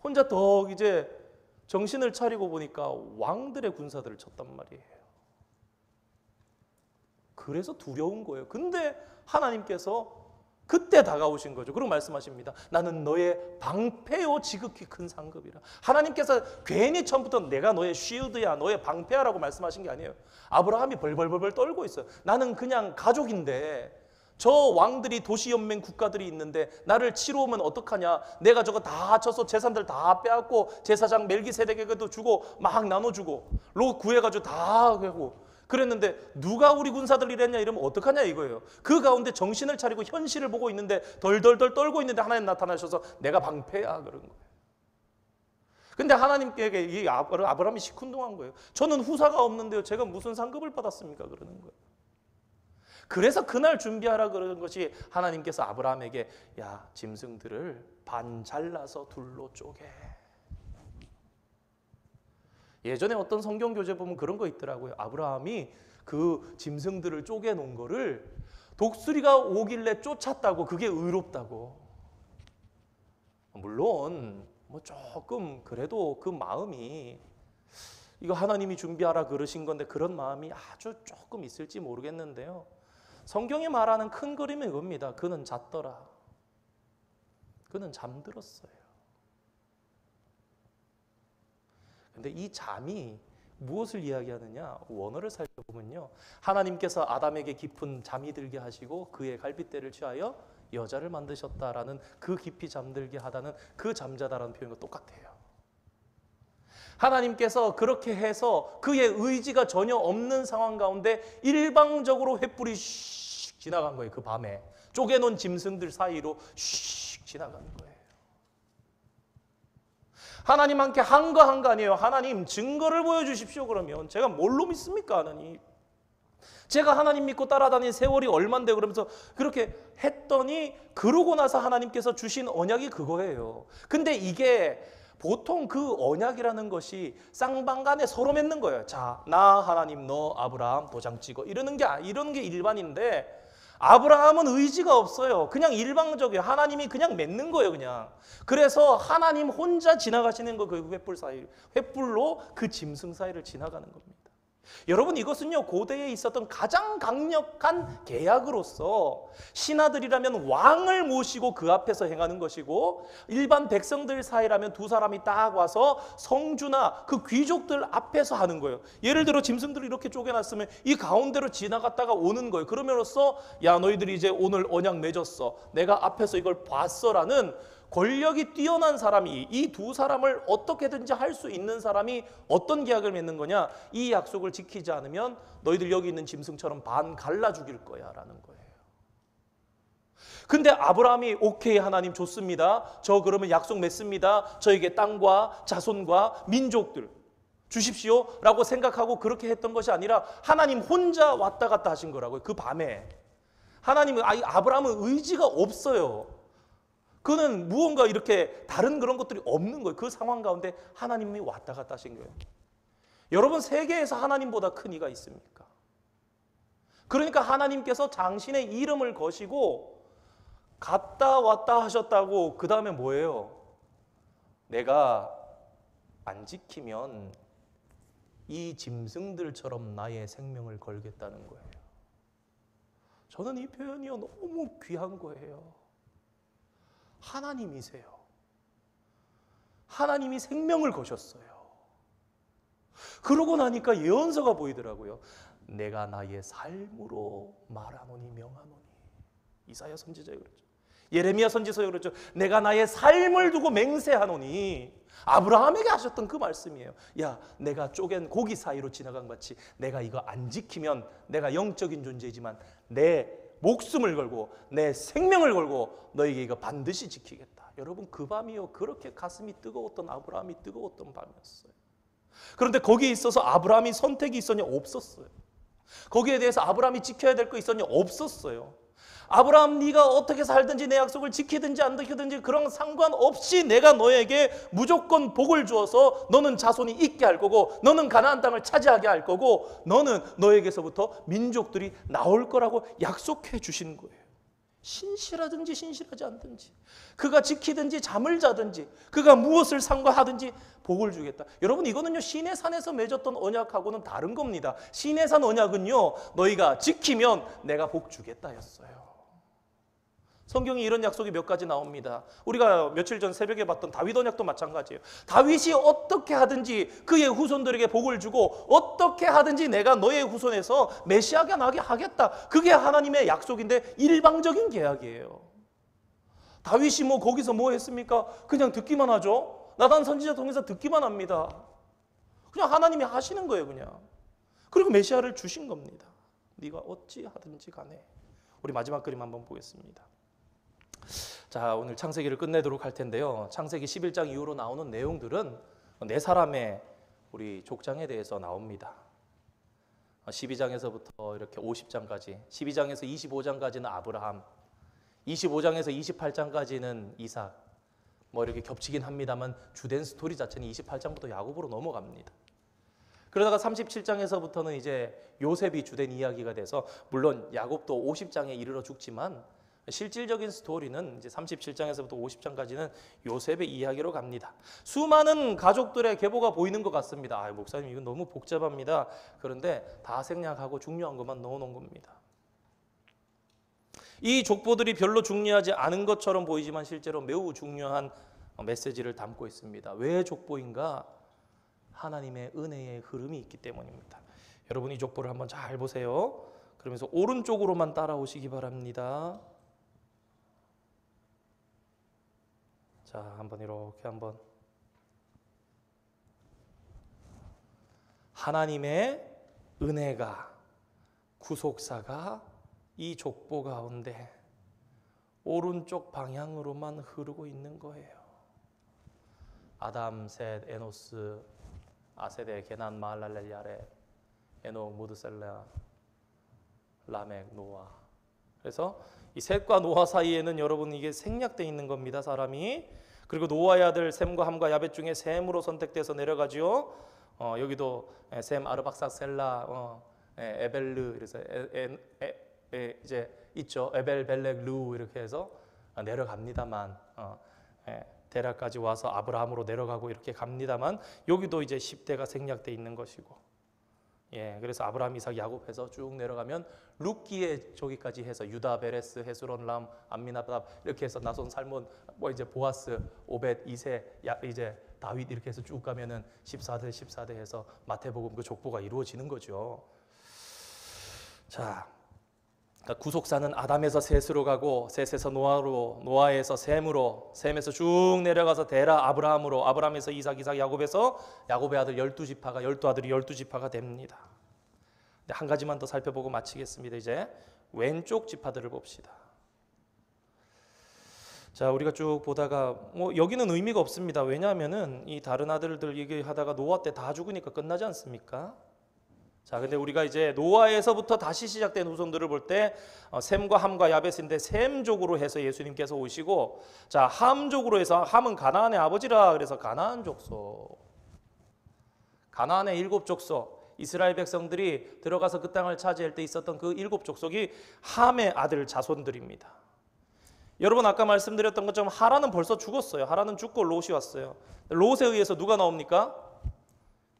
혼자 더 이제 정신을 차리고 보니까 왕들의 군사들을 쳤단 말이에요. 그래서 두려운 거예요. 근데 하나님께서 그때 다가오신 거죠. 그리고 말씀하십니다. 나는 너의 방패요 지극히 큰 상급이라. 하나님께서 괜히 처음부터 내가 너의 쉴드야, 너의 방패야라고 말씀하신 게 아니에요. 아브라함이 벌벌벌 떨고 있어요. 나는 그냥 가족인데 저 왕들이 도시연맹 국가들이 있는데 나를 치러 오면 어떡하냐. 내가 저거 다 쳐서 재산들 다 빼앗고 제사장 멜기세덱에게도 주고 막 나눠주고 롯 구해가지고 다 하고 그랬는데 누가 우리 군사들 이랬냐 이러면 어떡하냐 이거예요. 그 가운데 정신을 차리고 현실을 보고 있는데 덜덜덜 떨고 있는데 하나님 나타나셔서 내가 방패야 그런 거예요. 근데 하나님께 이 아브라함이 시큰둥한 거예요. 저는 후사가 없는데요, 제가 무슨 상급을 받았습니까? 그러는 거예요. 그래서 그날 준비하라 그러는 것이 하나님께서 아브라함에게 야, 짐승들을 반 잘라서 둘로 쪼개. 예전에 어떤 성경 교재 보면 그런 거 있더라고요. 아브라함이 그 짐승들을 쪼개 놓은 거를 독수리가 오길래 쫓았다고, 그게 의롭다고. 물론 뭐 조금 그래도 그 마음이, 이거 하나님이 준비하라 그러신 건데 그런 마음이 아주 조금 있을지 모르겠는데요, 성경이 말하는 큰 그림이 이겁니다. 그는 잤더라. 그는 잠들었어요. 근데 이 잠이 무엇을 이야기하느냐? 원어를 살펴보면요, 하나님께서 아담에게 깊은 잠이 들게 하시고 그의 갈빗대를 취하여 여자를 만드셨다라는, 그 깊이 잠들게 하다는 그 잠자다라는 표현과 똑같아요. 하나님께서 그렇게 해서 그의 의지가 전혀 없는 상황 가운데 일방적으로 횃불이 슉 지나간 거예요. 그 밤에 쪼개놓은 짐승들 사이로 슉 지나가는 거예요. 하나님 함께 한 거 아니에요. 하나님 증거를 보여주십시오. 그러면 제가 뭘로 믿습니까? 하나님, 제가 하나님 믿고 따라다닌 세월이 얼만데 그러면서 그렇게 했더니, 그러고 나서 하나님께서 주신 언약이 그거예요. 근데 이게 보통 그 언약이라는 것이 쌍방간에 서로 맺는 거예요. 자, 나 하나님, 너 아브라함 도장 찍어, 이러는 게 일반인데, 아브라함은 의지가 없어요. 그냥 일방적이에요. 하나님이 그냥 맺는 거예요, 그냥. 그래서 하나님 혼자 지나가시는 거, 그 횃불 사이, 횃불로 그 짐승 사이를 지나가는 겁니다. 여러분, 이것은요, 고대에 있었던 가장 강력한 계약으로서 신하들이라면 왕을 모시고 그 앞에서 행하는 것이고, 일반 백성들 사이라면 두 사람이 딱 와서 성주나 그 귀족들 앞에서 하는 거예요. 예를 들어 짐승들을 이렇게 쪼개놨으면 이 가운데로 지나갔다가 오는 거예요. 그러면서 야, 너희들이 이제 오늘 언약 맺었어, 내가 앞에서 이걸 봤어라는 권력이 뛰어난 사람이, 이 두 사람을 어떻게든지 할 수 있는 사람이 어떤 계약을 맺는 거냐? 이 약속을 지키지 않으면 너희들 여기 있는 짐승처럼 반 갈라 죽일 거야 라는 거예요. 근데 아브라함이 오케이 하나님 좋습니다. 저 그러면 약속 맺습니다. 저에게 땅과 자손과 민족들 주십시오 라고 생각하고 그렇게 했던 것이 아니라 하나님 혼자 왔다 갔다 하신 거라고요. 그 밤에. 하나님은 아브라함은 의지가 없어요. 그는 무언가 이렇게 다른 그런 것들이 없는 거예요. 그 상황 가운데 하나님이 왔다 갔다 하신 거예요. 여러분 세계에서 하나님보다 큰 이가 있습니까? 그러니까 하나님께서 당신의 이름을 거시고 갔다 왔다 하셨다고 그 다음에 뭐예요? 내가 안 지키면 이 짐승들처럼 나의 생명을 걸겠다는 거예요. 저는 이 표현이요 너무 귀한 거예요. 하나님이세요. 하나님이 생명을 거셨어요. 그러고 나니까 예언서가 보이더라고요. 내가 나의 삶으로 말하노니 명하노니. 이사야 선지자에 그랬죠. 예레미야 선지서에 그랬죠. 내가 나의 삶을 두고 맹세하노니. 아브라함에게 하셨던 그 말씀이에요. 야, 내가 쪼갠 고기 사이로 지나간 같이 내가 이거 안 지키면 내가 영적인 존재이지만 내 목숨을 걸고 내 생명을 걸고 너에게 이거 반드시 지키겠다. 여러분 그 밤이요 그렇게 가슴이 뜨거웠던 아브라함이 뜨거웠던 밤이었어요. 그런데 거기에 있어서 아브라함이 선택이 있었냐? 없었어요. 거기에 대해서 아브라함이 지켜야 될 거 있었냐? 없었어요. 아브라함 네가 어떻게 살든지 내 약속을 지키든지 안 지키든지 그런 상관없이 내가 너에게 무조건 복을 주어서 너는 자손이 있게 할 거고 너는 가나안 땅을 차지하게 할 거고 너는 너에게서부터 민족들이 나올 거라고 약속해 주시는 거예요. 신실하든지 신실하지 않든지 그가 지키든지 잠을 자든지 그가 무엇을 상과하든지 복을 주겠다. 여러분 이거는요 시내산에서 맺었던 언약하고는 다른 겁니다. 시내산 언약은요 너희가 지키면 내가 복 주겠다였어요. 성경에 이런 약속이 몇 가지 나옵니다. 우리가 며칠 전 새벽에 봤던 다윗 언약도 마찬가지예요. 다윗이 어떻게 하든지 그의 후손들에게 복을 주고 어떻게 하든지 내가 너의 후손에서 메시아가 나게 하겠다. 그게 하나님의 약속인데 일방적인 계약이에요. 다윗이 뭐 거기서 뭐 했습니까? 그냥 듣기만 하죠. 나단 선지자 통해서 듣기만 합니다. 그냥 하나님이 하시는 거예요 그냥. 그리고 메시아를 주신 겁니다. 네가 어찌 하든지 간에. 우리 마지막 그림 한번 보겠습니다. 자, 오늘 창세기를 끝내도록 할 텐데요. 창세기 11장 이후로 나오는 내용들은 네 사람의 우리 족장에 대해서 나옵니다. 12장에서부터 이렇게 50장까지, 12장에서 25장까지는 아브라함, 25장에서 28장까지는 이삭, 뭐 이렇게 겹치긴 합니다만 주된 스토리 자체는 28장부터 야곱으로 넘어갑니다. 그러다가 37장에서부터는 이제 요셉이 주된 이야기가 돼서 물론 야곱도 50장에 이르러 죽지만 실질적인 스토리는 이제 37장에서부터 50장까지는 요셉의 이야기로 갑니다. 수많은 가족들의 계보가 보이는 것 같습니다. 목사님 이건 너무 복잡합니다. 그런데 다 생략하고 중요한 것만 넣어놓은 겁니다. 이 족보들이 별로 중요하지 않은 것처럼 보이지만 실제로 매우 중요한 메시지를 담고 있습니다. 왜 족보인가? 하나님의 은혜의 흐름이 있기 때문입니다. 여러분 이 족보를 한번 잘 보세요. 그러면서 오른쪽으로만 따라오시기 바랍니다. 자, 한번 이렇게 한번 하나님의 은혜가 구속사가 이 족보 가운데 오른쪽 방향으로만 흐르고 있는 거예요. 아담, 셋, 에노스, 아세데, 게난, 마할랄렐, 야렛, 에녹, 무드셀라, 라멕, 노아. 그래서 이 셋과 노아 사이에는 여러분 이게 생략되어 있는 겁니다. 사람이. 그리고 노아의 아들 셈과 함과 야벳 중에 셈으로 선택돼서 내려가지요. 여기도 셈, 아르박삭, 셀라, 에벨르 그래서 이제 있죠. 에벨, 벨렉, 루 이렇게 해서 내려갑니다만 데라까지 와서 아브라함으로 내려가고 이렇게 갑니다만 여기도 이제 10대가 생략되어 있는 것이고. 그래서 아브라함, 이삭, 야곱 해서 쭉 내려가면 룻기에 저기까지 해서 유다, 베레스, 헤스론, 람, 암미나답 이렇게 해서 나손, 살몬, 뭐 이제 보아스, 오벳, 이세, 이제 다윗 이렇게 해서 쭉 가면은 14대 해서 마태복음 그 족보가 이루어지는 거죠. 자, 그러니까 구속사는 아담에서 셋으로 가고 셋에서 노아로, 노아에서 셈으로, 셈에서 쭉 내려가서 데라, 아브라함으로, 아브라함에서 이삭, 야곱에서 야곱의 아들 12지파가 12아들이 12지파가 됩니다. 한 가지만 더 살펴보고 마치겠습니다. 이제 왼쪽 지파들을 봅시다. 자, 우리가 쭉 보다가 여기는 의미가 없습니다. 왜냐하면은 이 다른 아들들 얘기하다가 노아 때 다 죽으니까 끝나지 않습니까? 자, 근데 우리가 이제 노아에서부터 다시 시작된 후손들을 볼 때 셈과 함과 야벳인데 셈족으로 해서 예수님께서 오시고, 자, 함족으로 해서 함은 가나안의 아버지라 그래서 가나안 족속, 가나안의 7족속, 이스라엘 백성들이 들어가서 그 땅을 차지할 때 있었던 그 7족속이 함의 아들 자손들입니다. 여러분 아까 말씀드렸던 것처럼 하란은 벌써 죽었어요. 하란은 죽고 롯이 왔어요. 롯에 의해서 누가 나옵니까?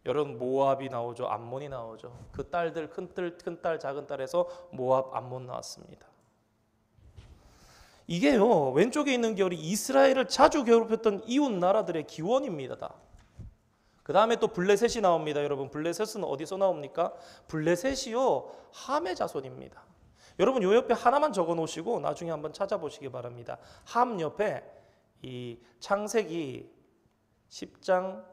여러분 모압이 나오죠. 암몬이 나오죠. 그 딸들 큰딸 작은 딸에서 모압 암몬 나왔습니다. 이게요, 왼쪽에 있는 결이 이스라엘을 자주 괴롭혔던 이웃 나라들의 기원입니다. 그 다음에 또 블레셋이 나옵니다. 여러분 블레셋은 어디서 나옵니까? 블레셋이요 함의 자손입니다. 여러분 요 옆에 하나만 적어 놓으시고 나중에 한번 찾아보시기 바랍니다. 함 옆에 이 창세기 10장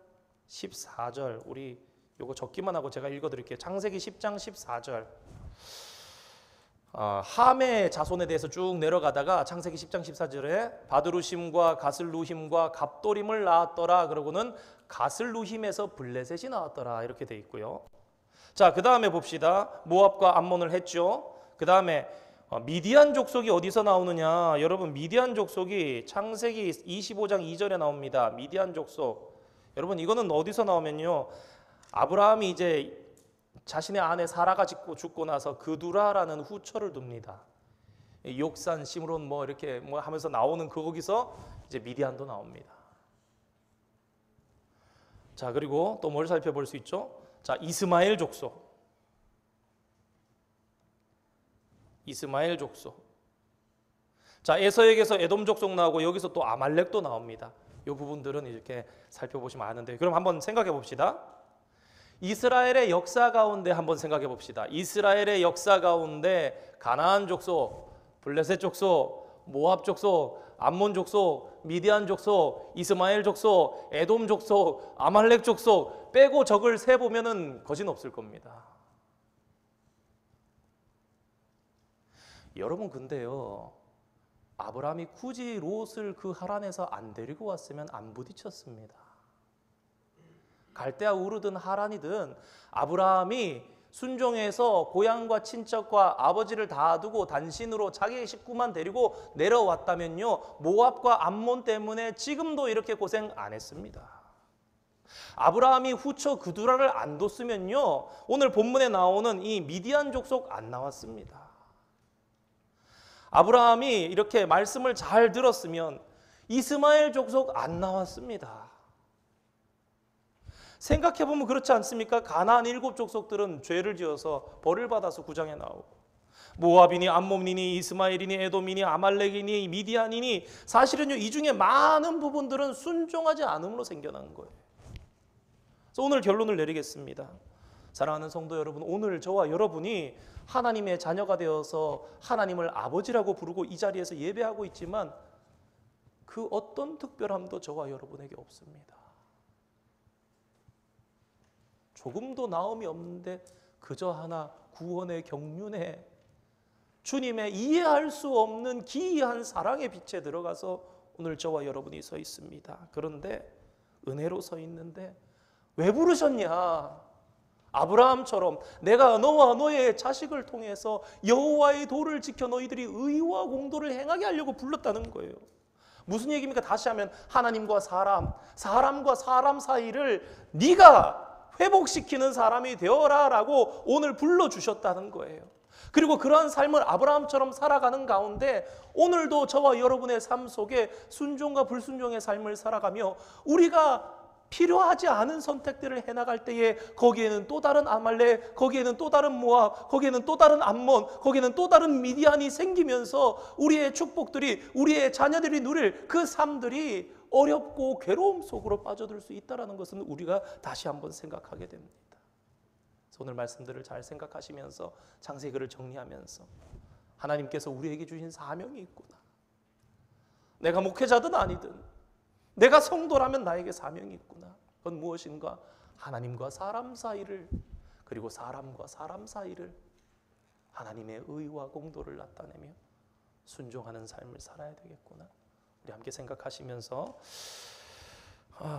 14절, 우리 요거 적기만 하고 제가 읽어드릴게요. 창세기 10장 14절. 함의 자손에 대해서 쭉 내려가다가 창세기 10장 14절에 바드루심과 가슬루힘과 갑도림을 낳았더라. 그러고는 가슬루힘에서 블레셋이 나왔더라. 이렇게 돼 있고요. 자, 그 다음에 봅시다. 모압과 암몬을 했죠. 그 다음에 미디안 족속이 어디서 나오느냐? 여러분 미디안 족속이 창세기 25장 2절에 나옵니다. 미디안 족속. 여러분 이거는 어디서 나오면요, 아브라함이 이제 자신의 아내 사라가 죽고 나서 그두라라는 후처를 둡니다. 욕산, 시므론 이렇게 하면서 나오는 거기서 이제 미디안도 나옵니다. 자, 그리고 또 뭘 살펴볼 수 있죠? 자, 이스마엘 족속. 이스마엘 족속. 자, 에서에게서 에돔 족속 나오고 여기서 또 아말렉도 나옵니다. 이 부분들은 이렇게 살펴보시면 아는데, 그럼 한번 생각해 봅시다. 이스라엘의 역사 가운데 한번 생각해 봅시다. 이스라엘의 역사 가운데 가나안 족속, 블레셋 족속, 모압 족속, 암몬 족속, 미디안 족속, 이스마엘 족속, 에돔 족속, 아말렉 족속 빼고 적을 세 보면은 거진 없을 겁니다. 여러분 근데요, 아브라함이 굳이 롯을 그 하란에서 안 데리고 왔으면 안 부딪혔습니다. 갈대아 우르든 하란이든 아브라함이 순종해서 고향과 친척과 아버지를 다 두고 단신으로 자기 식구만 데리고 내려왔다면요, 모압과 암몬 때문에 지금도 이렇게 고생 안 했습니다. 아브라함이 후처 그두라를 안 뒀으면요, 오늘 본문에 나오는 이 미디안 족속 안 나왔습니다. 아브라함이 이렇게 말씀을 잘 들었으면 이스마엘 족속 안 나왔습니다. 생각해보면 그렇지 않습니까? 가나안 7족속들은 죄를 지어서 벌을 받아서 구장에 나오고, 모압이니 암몬이니 이스마엘이니 에돔이니 아말렉이니 미디안이니, 사실은요 이 중에 많은 부분들은 순종하지 않음으로 생겨난 거예요. 그래서 오늘 결론을 내리겠습니다. 사랑하는 성도 여러분, 오늘 저와 여러분이 하나님의 자녀가 되어서 하나님을 아버지라고 부르고 이 자리에서 예배하고 있지만 그 어떤 특별함도 저와 여러분에게 없습니다. 조금도 나음이 없는데 그저 하나 구원의 경륜에 주님의 이해할 수 없는 기이한 사랑의 빛에 들어가서 오늘 저와 여러분이 서 있습니다. 그런데 은혜로 서 있는데 왜 부르셨냐? 아브라함처럼 내가 너와 너의 자식을 통해서 여호와의 도를 지켜 너희들이 의와 공도를 행하게 하려고 불렀다는 거예요. 무슨 얘기입니까? 다시 하면 하나님과 사람, 사람과 사람 사이를 네가 회복시키는 사람이 되어라 라고 오늘 불러주셨다는 거예요. 그리고 그러한 삶을 아브라함처럼 살아가는 가운데 오늘도 저와 여러분의 삶 속에 순종과 불순종의 삶을 살아가며 우리가 필요하지 않은 선택들을 해나갈 때에 거기에는 또 다른 아말렉, 거기에는 또 다른 모압, 거기에는 또 다른 암몬, 거기에는 또 다른 미디안이 생기면서 우리의 축복들이, 우리의 자녀들이 누릴 그 삶들이 어렵고 괴로움 속으로 빠져들 수 있다는 것은 우리가 다시 한번 생각하게 됩니다. 그래서 오늘 말씀들을 잘 생각하시면서 창세기를 정리하면서 하나님께서 우리에게 주신 사명이 있구나. 내가 목회자든 아니든 내가 성도라면 나에게 사명이 있구나. 그건 무엇인가? 하나님과 사람 사이를, 그리고 사람과 사람 사이를 하나님의 의와 공도를 나타내며 순종하는 삶을 살아야 되겠구나. 우리 함께 생각하시면서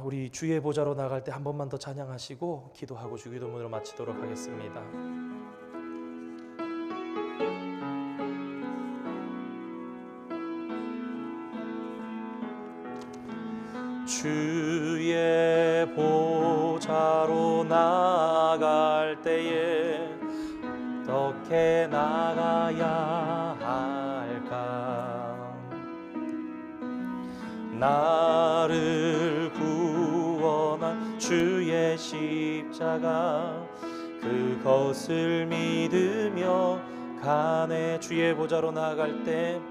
우리 주의 보좌로 나갈 때 한 번만 더 찬양하시고 기도하고 주기도문으로 마치도록 하겠습니다. 주의 보좌로 나갈 때에 어떻게 나가야 할까? 나를 구원한 주의 십자가 그것을 믿으며 가네. 주의 보좌로 나갈 때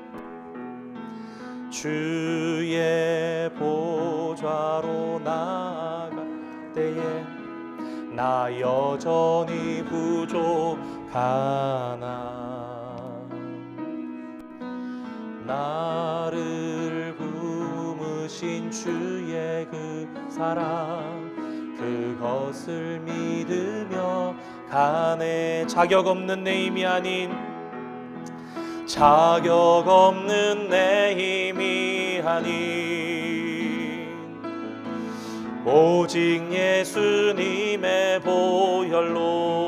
주의 보좌로 나갈 때에 나 여전히 부족하나 나를 품으신 주의 그 사랑 그것을 믿으며 가네. 자격 없는 내 힘이 아닌 자격 없는 내 힘이 아닌 오직 예수님의 보혈로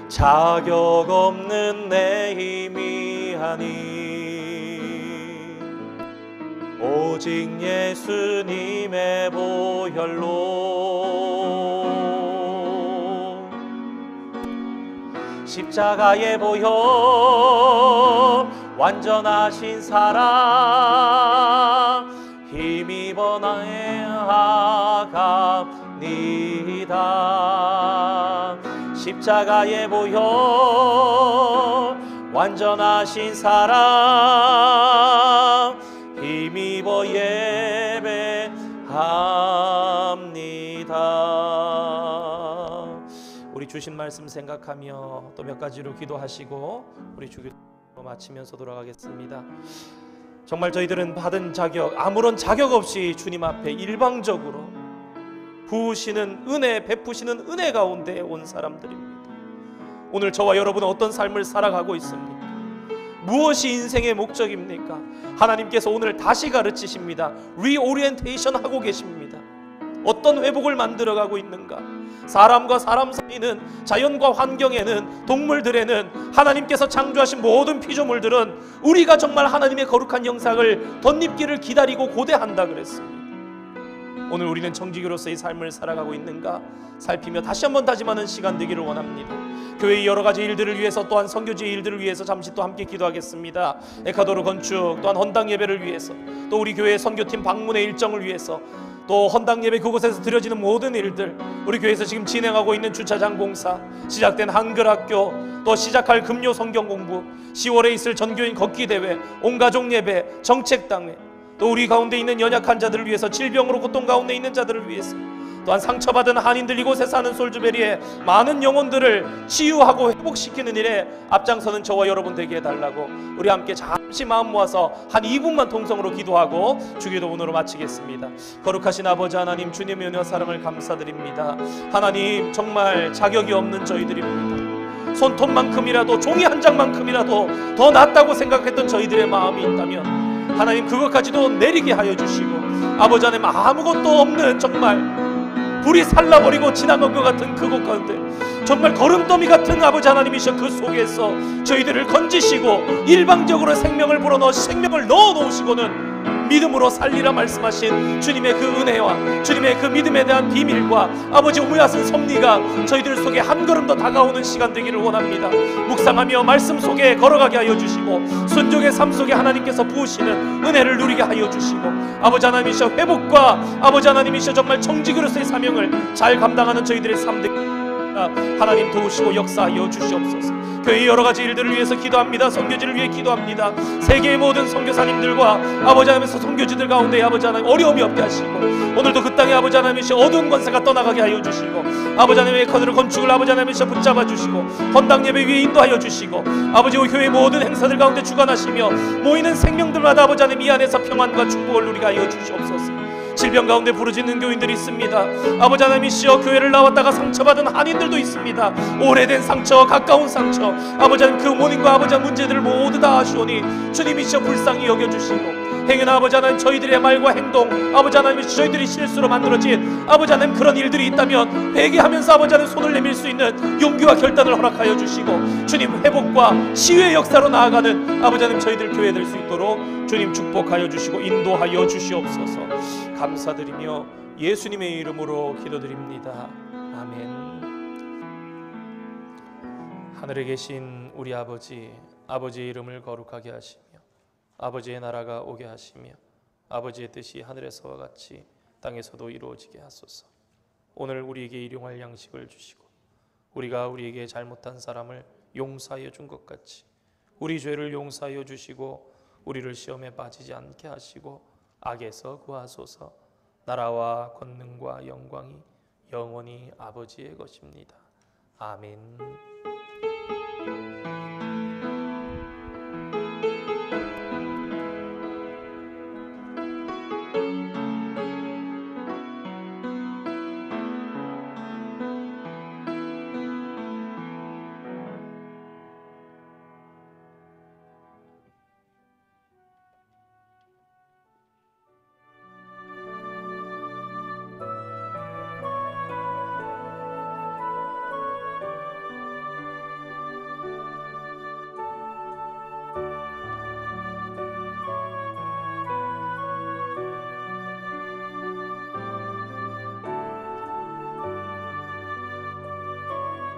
자격 없는 내 힘이 아닌 오직 예수님의 보혈로 십자가의 보혈 완전하신 사랑 힘입어 나아갑니다. 십자가의 보혈 완전하신 사랑 힘입어 예배합니다. 우리 주신 말씀 생각하며 또 몇 가지로 기도하시고 우리 주기도 마치면서 돌아가겠습니다. 정말 저희들은 받은 자격 아무런 자격 없이 주님 앞에 일방적으로 부으시는 은혜 베푸시는 은혜 가운데 온 사람들입니다. 오늘 저와 여러분은 어떤 삶을 살아가고 있습니까? 무엇이 인생의 목적입니까? 하나님께서 오늘 다시 가르치십니다. 리오리엔테이션 하고 계십니다. 어떤 회복을 만들어가고 있는가? 사람과 사람 사이는 자연과 환경에는 동물들에는 하나님께서 창조하신 모든 피조물들은 우리가 정말 하나님의 거룩한 영상을 덧입기를 기다리고 고대한다 그랬습니다. 오늘 우리는 청지기로서의 삶을 살아가고 있는가 살피며 다시 한번 다짐하는 시간 되기를 원합니다. 교회의 여러 가지 일들을 위해서 또한 선교지의 일들을 위해서 잠시 또 함께 기도하겠습니다. 에콰도르 건축 또한 헌당 예배를 위해서 또 우리 교회 선교팀 방문의 일정을 위해서 또 헌당 예배 그곳에서 드려지는 모든 일들 우리 교회에서 지금 진행하고 있는 주차장 공사 시작된 한글학교 또 시작할 금요 성경 공부 10월에 있을 전교인 걷기 대회 온가족 예배 정책당회 또 우리 가운데 있는 연약한 자들을 위해서 질병으로 고통 가운데 있는 자들을 위해서 또한 상처받은 한인들 이곳에 사는 솔주베리의 많은 영혼들을 치유하고 회복시키는 일에 앞장서는 저와 여러분 되게 해달라고 우리 함께 잠시 마음 모아서 한 2분만 통성으로 기도하고 주기도문으로 마치겠습니다. 거룩하신 아버지 하나님 주님의 은혜와 사랑을 감사드립니다. 하나님 정말 자격이 없는 저희들입니다. 손톱만큼이라도 종이 한 장만큼이라도 더 낫다고 생각했던 저희들의 마음이 있다면 하나님 그것까지도 내리게 하여 주시고 아버지 하나님 아무것도 없는 정말 불이 살라버리고 지나간 것 같은 그곳 가운데 정말 거름더미 같은 아버지 하나님이셔 그 속에서 저희들을 건지시고 일방적으로 생명을 불어넣어 생명을 넣어놓으시고는 믿음으로 살리라 말씀하신 주님의 그 은혜와 주님의 그 믿음에 대한 비밀과 아버지 오묘하신 섭리가 저희들 속에 한 걸음 더 다가오는 시간 되기를 원합니다. 묵상하며 말씀 속에 걸어가게 하여 주시고 순종의 삶 속에 하나님께서 부으시는 은혜를 누리게 하여 주시고 아버지 하나님이셔 회복과 아버지 하나님이셔 정말 청지기로서의 사명을 잘 감당하는 저희들의 삶 되기를 하나님 도우시고 역사하여 주시옵소서. 교회의 여러 가지 일들을 위해서 기도합니다. 선교지를 위해 기도합니다. 세계의 모든 선교사님들과 아버지 하나님께서 선교지들 가운데 아버지 하나님 어려움이 없게 하시고 오늘도 그 땅에 아버지 하나님이시 어두운 권세가 떠나가게 하여 주시고 아버지 하나님의 커드를 건축을 아버지 하나님이시 붙잡아 주시고 헌당 예배 위에 인도하여 주시고 아버지 교회의 모든 행사들 가운데 주관하시며 모이는 생명들마다 아버지 하나님 이 안에서 평안과 축복을 누리게 하여 주시옵소서. 질병 가운데 부르짖는 교인들이 있습니다. 아버지 하나님이시여, 교회를 나왔다가 상처받은 한인들도 있습니다. 오래된 상처, 가까운 상처, 아버지 하나님 그 모닝과 아버지 하나님 문제들을 모두 다 아시오니 주님이시여 불쌍히 여겨주시고, 행여나 아버지 하나님 저희들의 말과 행동, 아버지 하나님 저희들이 실수로 만들어진 아버지 하나님 그런 일들이 있다면 회개하면서 아버지 하나님 손을 내밀 수 있는 용기와 결단을 허락하여 주시고, 주님 회복과 치유의 역사로 나아가는 아버지 하나님 저희들 교회 될 수 있도록 주님 축복하여 주시고 인도하여 주시옵소서. 감사드리며 예수님의 이름으로 기도드립니다. 아멘. 하늘에 계신 우리 아버지, 아버지의 이름을 거룩하게 하시며 아버지의 나라가 오게 하시며 아버지의 뜻이 하늘에서와 같이 땅에서도 이루어지게 하소서. 오늘 우리에게 일용할 양식을 주시고 우리가 우리에게 잘못한 사람을 용서하여 준 것 같이 우리 죄를 용서하여 주시고 우리를 시험에 빠지지 않게 하시고 악에서 구하소서. 나라와 권능과 영광이 영원히 아버지의 것입니다. 아멘.